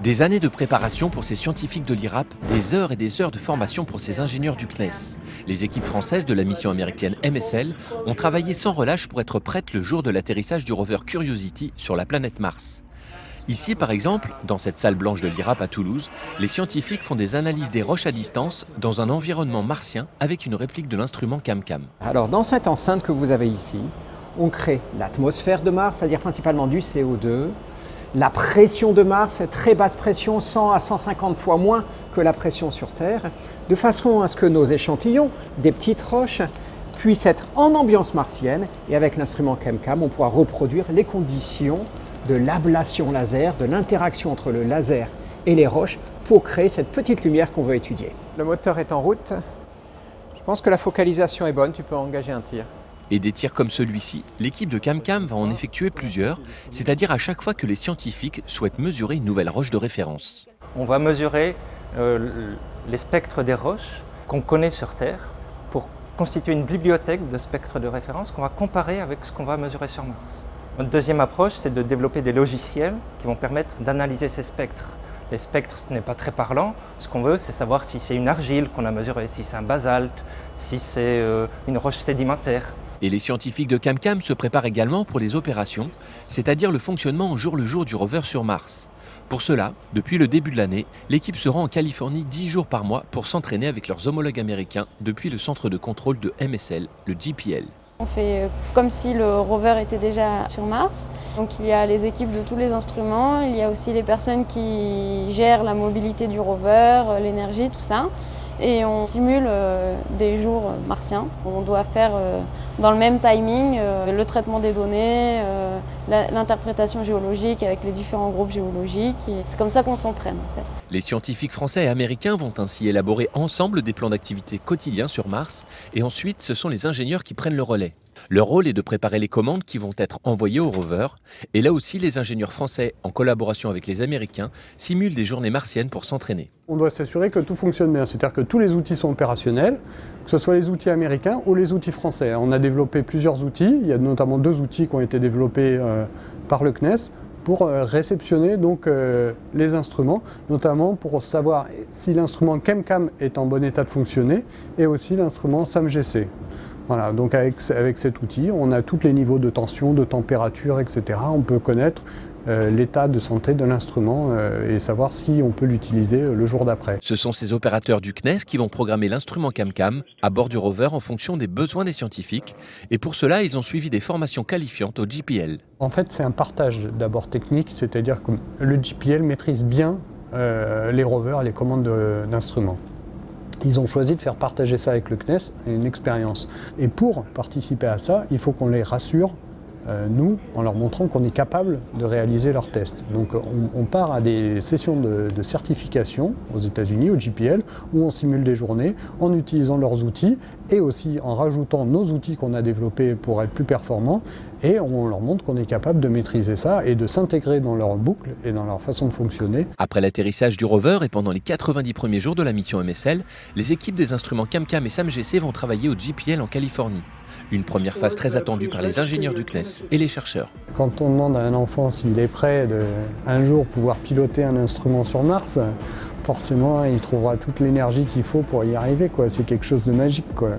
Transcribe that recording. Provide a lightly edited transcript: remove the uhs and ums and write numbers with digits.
Des années de préparation pour ces scientifiques de l'IRAP, des heures et des heures de formation pour ces ingénieurs du CNES. Les équipes françaises de la mission américaine MSL ont travaillé sans relâche pour être prêtes le jour de l'atterrissage du rover Curiosity sur la planète Mars. Ici, par exemple, dans cette salle blanche de l'IRAP à Toulouse, les scientifiques font des analyses des roches à distance dans un environnement martien avec une réplique de l'instrument CamCam. Alors, dans cette enceinte que vous avez ici, on crée l'atmosphère de Mars, c'est-à-dire principalement du CO2, la pression de Mars, très basse pression, 100 à 150 fois moins que la pression sur Terre, de façon à ce que nos échantillons, des petites roches, puissent être en ambiance martienne, et avec l'instrument CamCam, on pourra reproduire les conditions de l'ablation laser, de l'interaction entre le laser et les roches pour créer cette petite lumière qu'on veut étudier. Le moteur est en route. Je pense que la focalisation est bonne, tu peux engager un tir. Et des tirs comme celui-ci, l'équipe de CamCam va en effectuer plusieurs, c'est-à-dire à chaque fois que les scientifiques souhaitent mesurer une nouvelle roche de référence. On va mesurer les spectres des roches qu'on connaît sur Terre pour constituer une bibliothèque de spectres de référence qu'on va comparer avec ce qu'on va mesurer sur Mars. Notre deuxième approche, c'est de développer des logiciels qui vont permettre d'analyser ces spectres. Les spectres, ce n'est pas très parlant. Ce qu'on veut, c'est savoir si c'est une argile qu'on a mesurée, si c'est un basalte, si c'est une roche sédimentaire. Et les scientifiques de CamCam se préparent également pour les opérations, c'est-à-dire le fonctionnement au jour le jour du rover sur Mars. Pour cela, depuis le début de l'année, l'équipe se rend en Californie 10 jours par mois pour s'entraîner avec leurs homologues américains depuis le centre de contrôle de MSL, le JPL. On fait comme si le rover était déjà sur Mars. Donc il y a les équipes de tous les instruments, il y a aussi les personnes qui gèrent la mobilité du rover, l'énergie, tout ça. Et on simule des jours martiens. On doit faire dans le même timing le traitement des données, l'interprétation géologique avec les différents groupes géologiques. C'est comme ça qu'on s'entraîne en fait. Les scientifiques français et américains vont ainsi élaborer ensemble des plans d'activité quotidiens sur Mars et ensuite ce sont les ingénieurs qui prennent le relais. Leur rôle est de préparer les commandes qui vont être envoyées au rover et là aussi les ingénieurs français, en collaboration avec les Américains, simulent des journées martiennes pour s'entraîner. On doit s'assurer que tout fonctionne bien, c'est-à-dire que tous les outils sont opérationnels, que ce soit les outils américains ou les outils français. On a développé plusieurs outils, il y a notamment 2 outils qui ont été développés par le CNES pour réceptionner donc, les instruments, notamment pour savoir si l'instrument CamCam est en bon état de fonctionner et aussi l'instrument SAMGC. Voilà, donc avec cet outil, on a tous les niveaux de tension, de température, etc. On peut connaître l'état de santé de l'instrument et savoir si on peut l'utiliser le jour d'après. Ce sont ces opérateurs du CNES qui vont programmer l'instrument CamCam à bord du rover en fonction des besoins des scientifiques. Et pour cela, ils ont suivi des formations qualifiantes au JPL. En fait, c'est un partage d'abord technique, c'est-à-dire que le JPL maîtrise bien les rovers et les commandes d'instruments. Ils ont choisi de faire partager ça avec le CNES, une expérience. Et pour participer à ça, il faut qu'on les rassure, nous, en leur montrant qu'on est capable de réaliser leurs tests. Donc on part à des sessions de certification aux États-Unis, au JPL, où on simule des journées en utilisant leurs outils et aussi en rajoutant nos outils qu'on a développés pour être plus performants. Et on leur montre qu'on est capable de maîtriser ça et de s'intégrer dans leur boucle et dans leur façon de fonctionner. Après l'atterrissage du rover et pendant les 90 premiers jours de la mission MSL, les équipes des instruments CamCam et SAMGC vont travailler au JPL en Californie. Une première phase très attendue par les ingénieurs du CNES et les chercheurs. Quand on demande à un enfant s'il est prêt de un jour pouvoir piloter un instrument sur Mars, forcément il trouvera toute l'énergie qu'il faut pour y arriver, quoi. C'est quelque chose de magique, quoi.